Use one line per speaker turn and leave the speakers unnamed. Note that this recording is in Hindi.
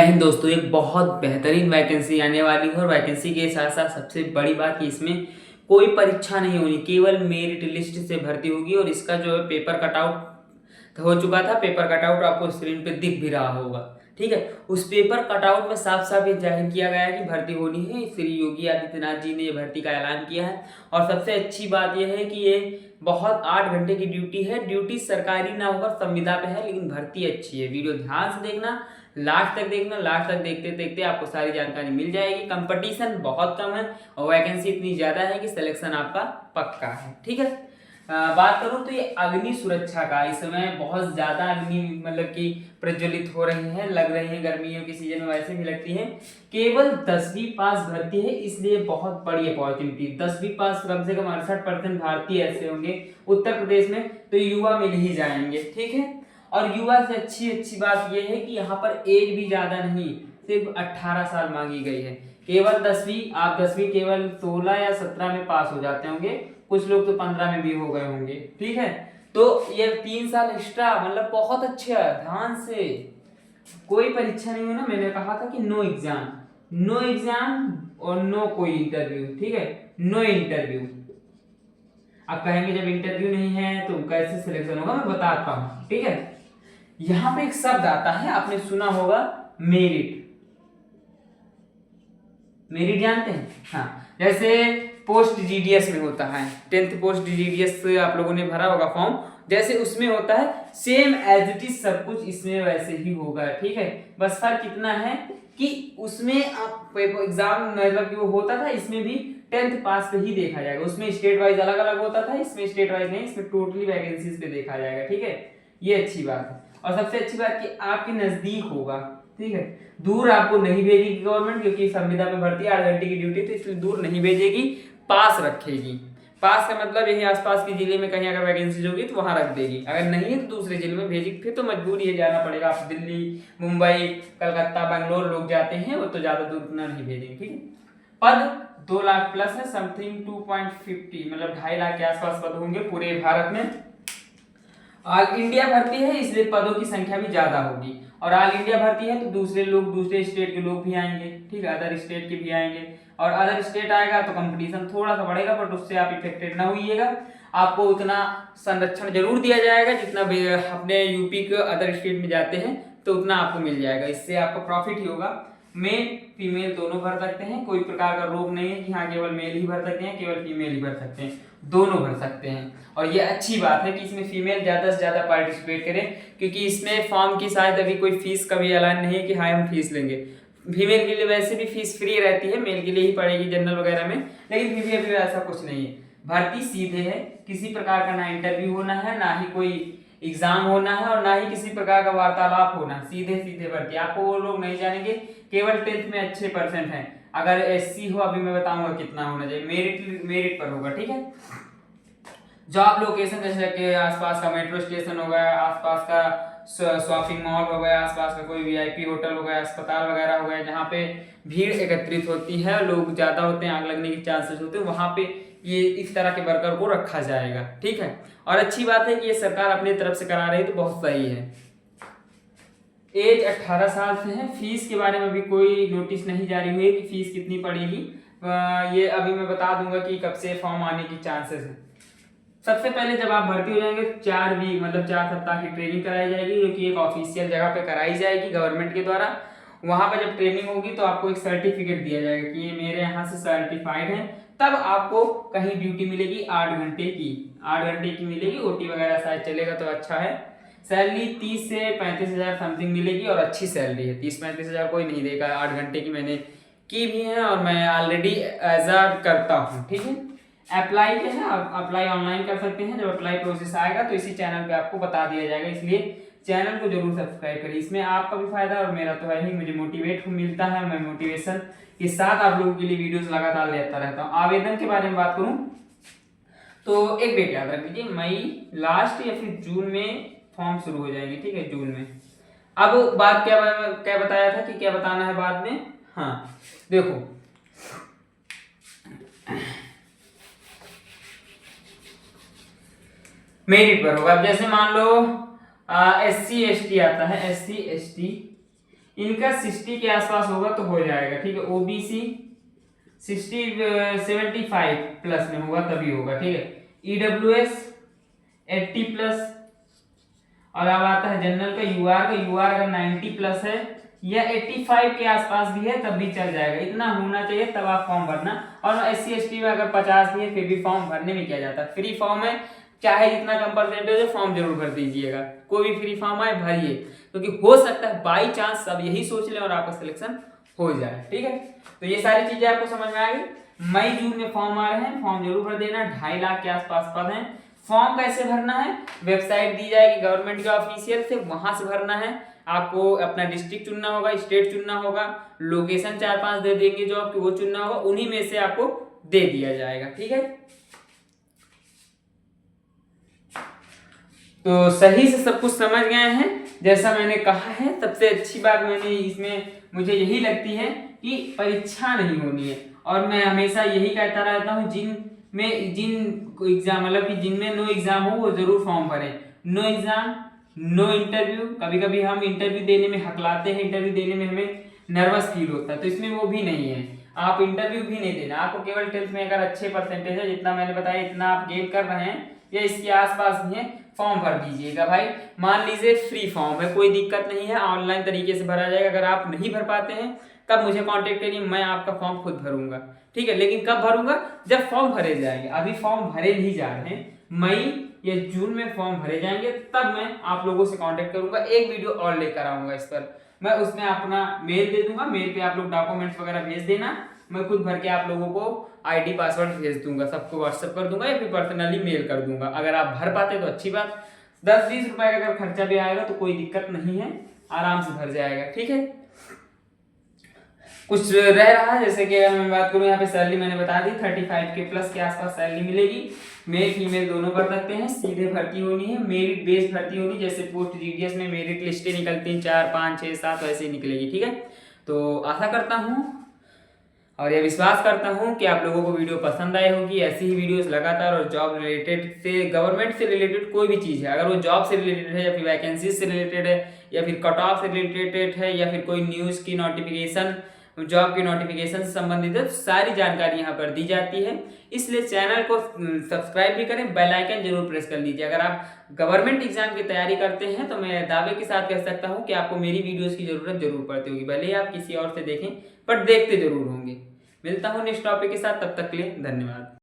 हिंद दोस्तों, एक बहुत बेहतरीन वैकेंसी आने वाली है और वैकेंसी के साथ साथ सबसे बड़ी बात कि इसमें कोई परीक्षा नहीं होनी, केवल मेरिट लिस्ट से भर्ती होगी। और इसका जो है पेपर कटआउट हो चुका था। पेपर कटआउट आपको स्क्रीन पे दिख भी रहा होगा, ठीक है। उस पेपर कटआउट में साफ साफ ये जाहिर किया गया है कि भर्ती होनी है। श्री योगी आदित्यनाथ जी ने ये भर्ती का ऐलान किया है। और सबसे अच्छी बात यह है कि ये बहुत 8 घंटे की ड्यूटी है। ड्यूटी सरकारी ना होकर संविदा पे है, लेकिन भर्ती अच्छी है। वीडियो ध्यान से देखना, लास्ट तक देखना। लास्ट तक देखते देखते आपको सारी जानकारी मिल जाएगी। कंपटीशन बहुत कम है और वैकेंसी इतनी ज़्यादा है कि सिलेक्शन आपका पक्का है, ठीक है। बात करूं तो ये अग्नि सुरक्षा का इस समय बहुत ज़्यादा अग्नि मतलब कि प्रज्वलित हो रही है, लग रही है। गर्मियों के सीजन में वैसे भी लगती है। केवल 10वीं पास भर्ती है, इसलिए बहुत बड़ी अपॉर्चुनिटी। 10वीं पास कम से कम 68% भारतीय ऐसे होंगे उत्तर प्रदेश में, तो युवा मिल ही जाएंगे, ठीक है। और युवा से अच्छी बात यह है कि यहाँ पर एज भी ज्यादा नहीं, सिर्फ 18 साल मांगी गई है। केवल 10वीं, आप 10वीं केवल 16 या 17 में पास हो जाते होंगे, कुछ लोग तो 15 में भी हो गए होंगे, ठीक है। तो ये 3 साल एक्स्ट्रा, मतलब बहुत अच्छा। ध्यान से, कोई परीक्षा नहीं हो ना। मैंने कहा था कि नो एग्जाम, नो एग्जाम और नो कोई इंटरव्यू, ठीक है। No interview. आप कहेंगे जब इंटरव्यू नहीं है तो कैसे सिलेक्शन होगा, मैं बताता हूँ, ठीक है। यहां पे एक शब्द आता है, आपने सुना होगा, मेरिट। मेरिट जानते हैं? हाँ, जैसे पोस्ट जीडीएस में होता है, 10th पोस्ट जीडीएस आप लोगों ने भरा होगा फॉर्म, जैसे उसमें होता है सेम एज इट इज सब कुछ इसमें वैसे ही होगा, ठीक है। बस फर्क कितना है कि उसमें आप एग्जाम मतलब कि वो होता था, इसमें भी 10th पास पे ही देखा जाएगा। उसमें स्टेट वाइज अलग अलग होता था, इसमें स्टेट वाइज नहीं, इसमें टोटली वैकेंसीज पे देखा जाएगा, ठीक है। ये अच्छी बात है। और सबसे अच्छी बात कि आपके नजदीक होगा, ठीक है। दूर आपको नहीं भेजेगी गवर्नमेंट, क्योंकि संविदा पे भर्ती 8 घंटे की ड्यूटी, तो इसलिए दूर नहीं भेजेगी, पास रखेगी। पास का मतलब यही आसपास के जिले में कहीं अगर वैकेंसी होगी तो वहां रख देगी, अगर नहीं है तो दूसरे जिले में भेजेगी। फिर तो मजबूरी है, जाना पड़ेगा। आप दिल्ली, मुंबई, कलकत्ता, बेंगलोर लोग जाते हैं, वो तो ज्यादा दूर उतना नहीं भेजेंगे, ठीक है। पद 2 लाख प्लस है, समथिंग 2.50 मतलब 2.5 लाख के आसपास पद होंगे पूरे भारत में। ऑल इंडिया भर्ती है, इसलिए पदों की संख्या भी ज्यादा होगी। और ऑल इंडिया भर्ती है तो दूसरे लोग, दूसरे स्टेट के लोग भी आएंगे, ठीक है। अदर स्टेट के भी आएंगे, और अदर स्टेट आएगा तो कंपटीशन थोड़ा सा बढ़ेगा, बट उससे आप इफेक्टेड ना होइएगा। आपको उतना संरक्षण जरूर दिया जाएगा जितना अपने यूपी के अदर स्टेट में जाते हैं, तो उतना आपको मिल जाएगा। इससे आपको प्रॉफिट ही होगा। मेल फीमेल दोनों भर सकते हैं, कोई प्रकार का रोक नहीं है कि हाँ केवल मेल ही भर सकते हैं, केवल फीमेल ही भर सकते हैं, दोनों भर सकते हैं। और ये अच्छी बात है कि इसमें फीमेल ज्यादा से ज्यादा पार्टिसिपेट करें, क्योंकि इसमें फॉर्म की शायद अभी कोई फीस का भी ऐलान नहीं है कि हाँ हम फीस लेंगे। फीमेल के लिए वैसे भी फीस फ्री रहती है, मेल के लिए ही पड़ेगी जनरल वगैरह में, लेकिन फिर भी अभी ऐसा कुछ नहीं है। भर्ती सीधे है, किसी प्रकार का ना इंटरव्यू होना है, ना ही कोई एग्जाम होना है, और ना ही किसी प्रकार का वार्तालाप होना, सीधे सीधे भर्ती। आपको वो लोग नहीं जानेंगे, केवल 10th में अच्छे परसेंट हैं। अगर एससी हो, अभी मैं बताऊंगा कितना होना चाहिए, मेरिट पर होगा, ठीक है। जॉब लोकेशन जैसे कि आसपास का मेट्रो स्टेशन हो गया, आसपास का शॉपिंग मॉल हो गया, आसपास का कोई वीआईपी होटल हो गया, अस्पताल वगैरह हो गया, जहाँ पे भीड़ एकत्रित होती है, लोग ज्यादा होते हैं, आग लगने के चांसेस होते हैं, वहां पे ये इस तरह के वर्कर को रखा जाएगा, ठीक है। और अच्छी बात है कि ये सरकार अपनी तरफ से करा रही है, तो बहुत सही है। एज 18 साल से है। फीस के बारे में भी कोई नोटिस नहीं जारी हुई है कि फीस कितनी पड़ेगी। ये अभी मैं बता दूंगा कि कब से फॉर्म आने की चांसेस है। सबसे पहले जब आप भर्ती हो जाएंगे, 4 वीक मतलब 4 सप्ताह की ट्रेनिंग कराई जाएगी, जो कि एक ऑफिशियल जगह पे कराई जाएगी गवर्नमेंट के द्वारा। वहां पर जब ट्रेनिंग होगी तो आपको एक सर्टिफिकेट दिया जाएगा कि ये मेरे यहाँ से सर्टिफाइड है। तब आपको कहीं ड्यूटी मिलेगी 8 घंटे की, 8 घंटे की मिलेगी। ओटी वगैरह शायद चलेगा तो अच्छा है। सैलरी 30 से 35 हजार समथिंग मिलेगी, और अच्छी सैलरी है। 30-35 हजार कोई नहीं देगा। 8 घंटे की मैंने की भी है, और मैं ऑलरेडी एज करता हूँ, ठीक है। अप्लाई के है, आप अप्लाई ऑनलाइन कर सकते हैं। जब अप्लाई प्रोसेस आएगा तो इसी चैनल पे आपको बता दिया जाएगा, इसलिए चैनल को जरूर सब्सक्राइब करिए। इसमें आपका भी फायदा और मेरा तो है ही, मुझे मोटिवेट मिलता है। मैं मोटिवेशन के साथ आप लोगों के लिए वीडियोस लगातार लेता रहता हूँ। आवेदन के बारे में बात करूँ तो एक डेट याद रख लीजिए, मई लास्ट या फिर जून में फॉर्म शुरू हो जाएंगे, ठीक है, जून में। अब बात क्या क्या बताया था कि क्या बताना है बाद में। हाँ देखो, मेरिट पर होगा। अब जैसे मान लो SC ST आता है, SC ST इनका 60 के आसपास होगा तो हो जाएगा, ठीक है। ओबीसी 75 प्लस में होगा तभी होगा, ठीक है। ईडब्ल्यूएस 80 प्लस, और अब आता है जनरल का यूआर अगर 90 प्लस है या 85 के आसपास भी है तब भी चल जाएगा, इतना होना चाहिए तब आप फॉर्म भरना। और SC ST में अगर 50 भी है फिर भी फॉर्म भरने में क्या जाता है, फ्री फॉर्म है, चाहे जितना कम परसेंटेज हो फॉर्म जरूर भर दीजिएगा, कोई भी फ्री फॉर्म आए भरिए, क्योंकि हो सकता है बाई चांस सब यही सोच लें और आपका सिलेक्शन हो जाए, ठीक है। तो ये सारी चीजें आपको समझ में आ गई। मई जून में फॉर्म आ रहे हैं, फॉर्म जरूर भर देना। 2.5 लाख के आसपास पद हैं। फॉर्म कैसे भरना है, वेबसाइट दी जाएगी गवर्नमेंट के ऑफिशियल से, वहां से भरना है। आपको अपना डिस्ट्रिक्ट चुनना होगा, स्टेट चुनना होगा, लोकेशन 4-5 दे देंगे जॉब की, वो चुनना होगा, उन्हीं में से आपको दे दिया जाएगा, ठीक है। तो सही से सब कुछ समझ गए हैं जैसा मैंने कहा है। सबसे अच्छी बात मैंने इसमें मुझे यही लगती है कि परीक्षा नहीं होनी है, और मैं हमेशा यही कहता रहता हूँ जिन एग्जाम मतलब कि जिनमें नो एग्जाम हो वो जरूर फॉर्म भरें। नो एग्जाम नो इंटरव्यू, कभी कभी हम इंटरव्यू देने में हकलाते हैं, इंटरव्यू देने में हमें नर्वस फील होता है, तो इसमें वो भी नहीं है। आप इंटरव्यू भी नहीं देना, आपको केवल 10th में अगर अच्छे परसेंटेज है, जितना मैंने बताया इतना आप गेन कर रहे हैं या इसके आसपास भी है, फॉर्म भर दीजिएगा भाई। मान लीजिए फ्री फॉर्म है, कोई दिक्कत नहीं है, ऑनलाइन तरीके से भरा जाएगा। अगर आप नहीं भर पाते हैं तब मुझे कांटेक्ट करिए, मैं आपका फॉर्म खुद भरूंगा, ठीक है। लेकिन कब भरूंगा, जब फॉर्म भरे जाएंगे। अभी फॉर्म भरे नहीं जा रहे हैं, मई या जून में फॉर्म भरे जाएंगे तब मैं आप लोगों से कांटेक्ट करूंगा। एक वीडियो और लेकर आऊंगा इस पर, मैं उसमें अपना मेल दे दूंगा, मेल पे आप लोग डॉक्यूमेंट्स वगैरह भेज देना, मैं खुद भर के आप लोगों को आईडी पासवर्ड भेज दूंगा, सबको व्हाट्सएप कर दूंगा या फिर पर्सनली मेल कर दूंगा। अगर आप भर पाते तो अच्छी बात, 10-20 रुपए का अगर खर्चा भी आएगा तो कोई दिक्कत नहीं है, आराम से भर जाएगा, ठीक है। कुछ रह रहा है, जैसे कि मैं बात करूं यहाँ पे सैलरी मैंने बता दी 35 के प्लस के आसपास सैलरी मिलेगी। मेल फीमेल दोनों कर सकते हैं, सीधे भर्ती होनी है, मेरिट बेस्ड भर्ती होगी। जैसे पोस्ट जीडीएस में मेरिट लिस्टें निकलती हैं 4, 5, 6, 7 वैसे ही निकलेगी, ठीक है। तो आशा करता हूँ और यह विश्वास करता हूँ कि आप लोगों को वीडियो पसंद आई होगी। ऐसी ही वीडियोस लगातार और जॉब रिलेटेड से, गवर्नमेंट से रिलेटेड कोई भी चीज़ है, अगर वो जॉब से रिलेटेड है या फिर वैकेंसी से रिलेटेड है या फिर कट ऑफ से रिलेटेड है या फिर कोई न्यूज़ की नोटिफिकेशन, जॉब की नोटिफिकेशन से संबंधित है, सारी जानकारी यहाँ पर दी जाती है। इसलिए चैनल को सब्सक्राइब भी करें, बेल आइकन जरूर प्रेस कर लीजिए। अगर आप गवर्नमेंट एग्जाम की तैयारी करते हैं तो मैं दावे के साथ कह सकता हूँ कि आपको मेरी वीडियोस की जरूरत जरूर पड़ती होगी, भले ही आप किसी और से देखें बट देखते जरूर होंगे। मिलता हूँ नेक्स्ट टॉपिक के साथ, तब तक के लिए धन्यवाद।